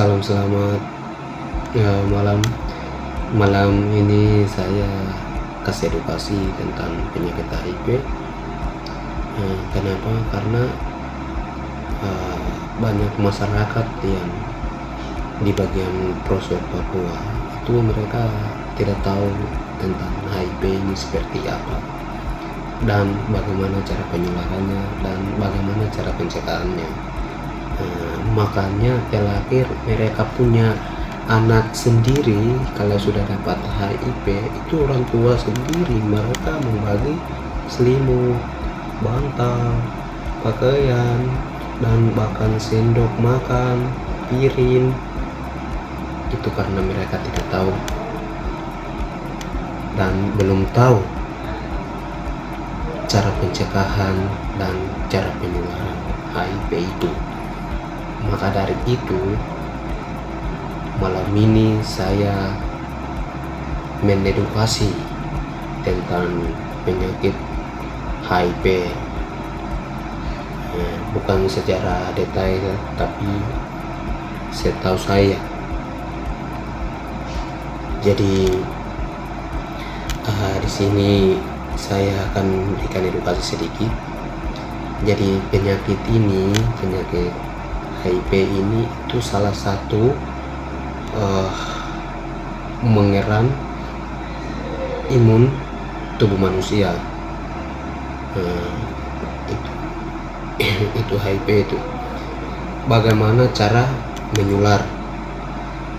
Salam selamat malam. Malam ini saya kasih edukasi tentang penyakit HIV. Kenapa? Karena banyak masyarakat yang di bagian pelosok Papua itu mereka tidak tahu tentang HIV ini seperti apa dan bagaimana cara penularannya dan bagaimana cara pencegahannya. Makanya terakhir mereka punya anak sendiri, kalau sudah dapat HIV itu orang tua sendiri mereka membagi selimut, bantal, pakaian, dan bahkan sendok makan, piring. Itu karena mereka tidak tahu dan belum tahu cara pencegahan dan cara penularan HIV itu. Maka dari itu malam ini saya mengedukasi tentang penyakit HIV, bukan secara detail tapi setahu saya. Jadi di sini saya akan memberikan edukasi sedikit. Jadi penyakit HIV ini itu salah satu menyerang imun tubuh manusia. Itu HIV itu. Bagaimana cara menular?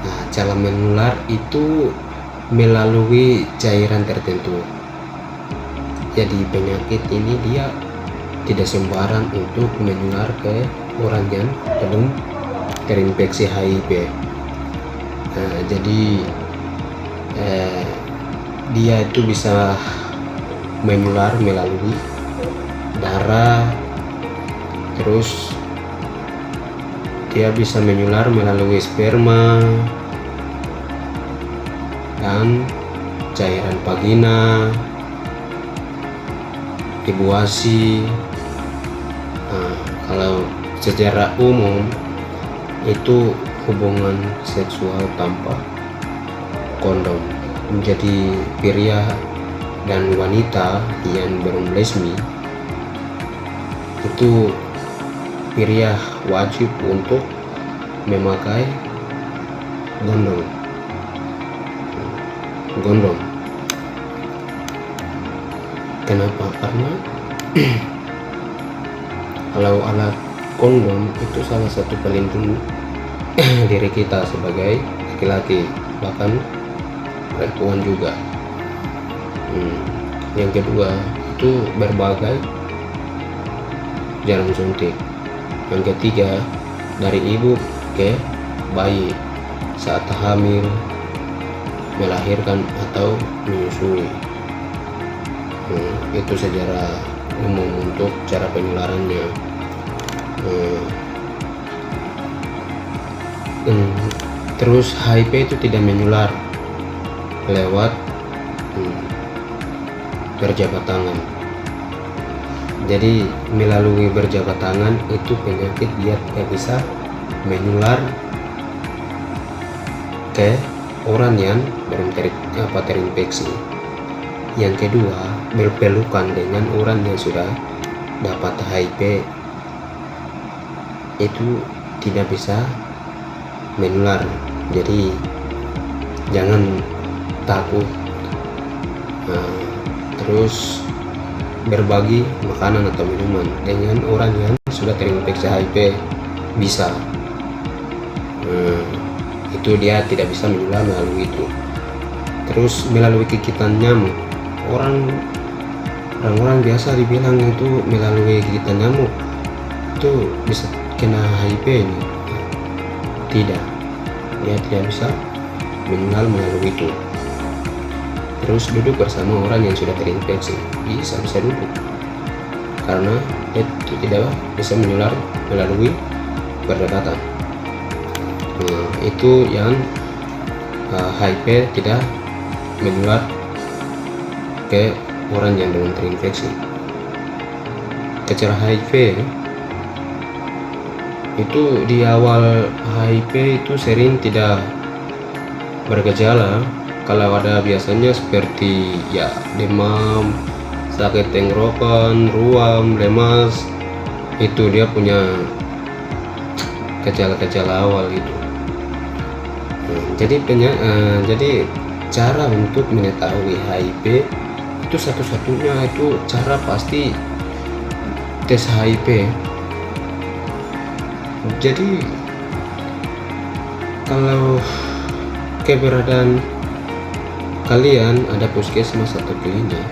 Nah, cara menular itu melalui cairan tertentu. Jadi penyakit ini dia tidak sembarang untuk menular ke orang yang belum terinfeksi HIV. Jadi dia itu bisa menular melalui darah, terus dia bisa menular melalui sperma dan cairan vagina, ibu ASI. Kalau secara umum itu hubungan seksual tanpa kondom. Jadi pria dan wanita yang berumur itu pria wajib untuk memakai gondom. Kenapa? Karena kalau alat kondom itu salah satu pelindung diri kita sebagai laki-laki, bahkan perempuan juga. Yang kedua itu berbagai jarum suntik. Yang ketiga dari ibu ke bayi saat hamil, melahirkan atau menyusui. Itu secara umum untuk cara penularannya. Terus HIV itu tidak menular lewat berjabat tangan. Jadi melalui berjabat tangan itu penyakit dia tidak bisa menular ke orang yang belum terinfeksi. Yang kedua, berpelukan dengan orang yang sudah dapat HIV itu tidak bisa menular. Jadi jangan takut. Terus berbagi makanan atau minuman dengan orang yang sudah terinfeksi HIV bisa. Itu dia tidak bisa menular melalui itu. Terus melalui gigitan nyamuk. Orang-orang biasa dibilang itu melalui gigitan nyamuk itu bisa kena HIV ini. Tidak, dia tidak bisa menular melalui itu. Terus duduk bersama orang yang sudah terinfeksi bisa duduk, karena itu tidak bisa menular melalui berdekatan. Itu yang HIV tidak menular ke orang yang belum terinfeksi. Cara HIV itu di awal HIV itu sering tidak bergejala. Kalau ada biasanya seperti ya demam, sakit tenggorokan, ruam, lemas, itu dia punya gejala-gejala awal itu. Jadi cara untuk mengetahui HIV itu satu-satunya itu cara pasti tes HIV. Jadi kalau keberadaan kalian ada puskesmas atau klinik,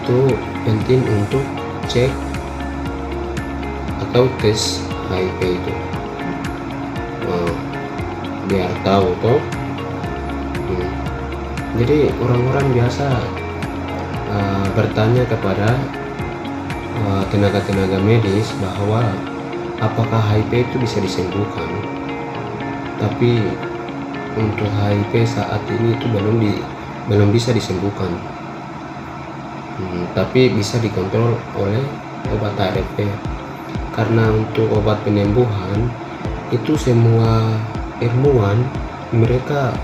itu penting untuk cek atau tes HIV itu. Biar tahu toh. Jadi orang-orang biasa bertanya kepada tenaga-tenaga medis bahwa apakah HIV itu bisa disembuhkan. Tapi untuk HIV saat ini itu belum bisa disembuhkan. Tapi bisa dikontrol oleh obat ARV. Karena untuk obat penyembuhan itu semua ilmuwan mereka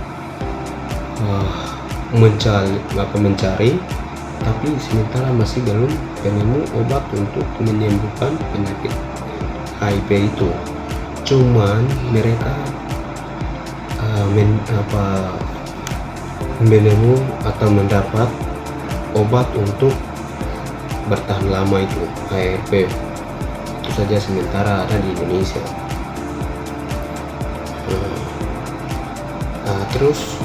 mencari, tapi sementara masih belum penemu obat untuk menyembuhkan penyakit HIV itu. Cuman mereka menemu atau mendapat obat untuk bertahan lama itu ARV. Itu saja sementara ada di Indonesia. Terus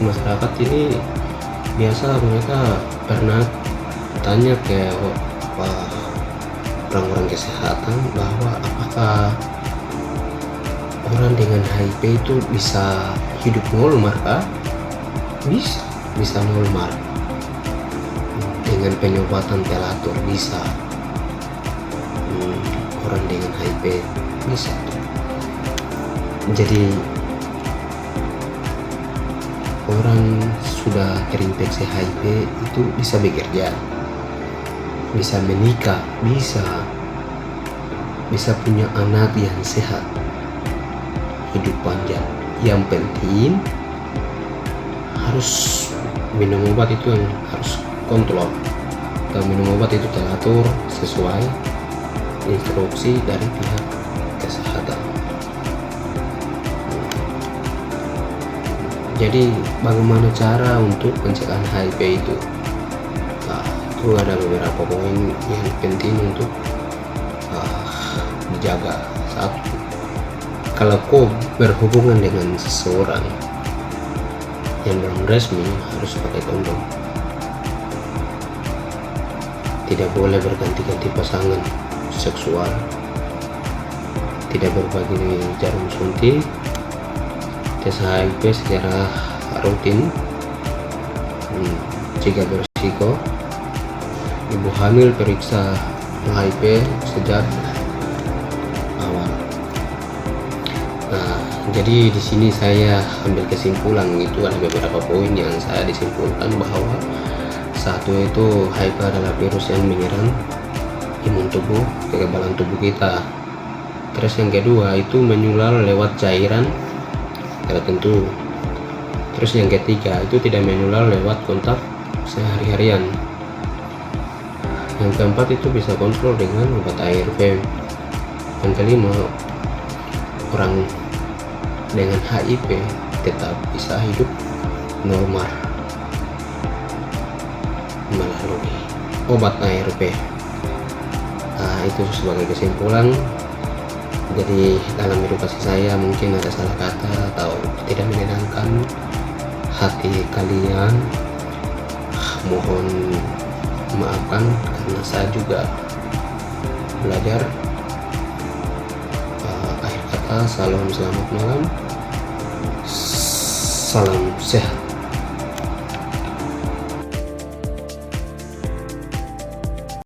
masyarakat ini biasa mereka pernah tanya ke orang-orang kesehatan bahwa apakah orang dengan HIV itu bisa hidup normal kah? Bisa normal dengan pengobatan teratur, bisa. Orang dengan HIV bisa. Jadi orang sudah terinfeksi HIV itu bisa bekerja, bisa menikah, bisa punya anak yang sehat, hidup panjang. Yang penting harus minum obat itu yang harus kontrol. Kalau minum obat itu teratur sesuai instruksi dari pihak kesehatan. Jadi bagaimana cara untuk pencegahan HIV itu? Itu ada beberapa poin yang penting untuk dijaga. Satu, kalau kau berhubungan dengan seseorang yang belum resmi harus pakai kondom. Tidak boleh berganti-ganti pasangan seksual. Tidak berbagi jarum suntik. Tes HIV secara rutin jika berisiko. Ibu hamil periksa HIV sejak awal. Jadi di sini saya ambil kesimpulan, itu ada beberapa poin yang saya disimpulkan bahwa satu itu HIV adalah virus yang menyerang imun tubuh, kekebalan tubuh kita. Terus yang kedua itu menular lewat cairan tertentu. Terus yang ketiga itu tidak menular lewat kontak sehari-harian. Yang keempat itu bisa kontrol dengan obat ARV. Yang kelima, orang dengan HIV tetap bisa hidup normal melalui obat ARV. Itu sebagai kesimpulan. Jadi dalam edukasi saya mungkin ada salah kata atau tidak menyenangkan hati kalian, mohon maafkan karena saya juga belajar. Akhir kata, salam selamat malam, salam sehat.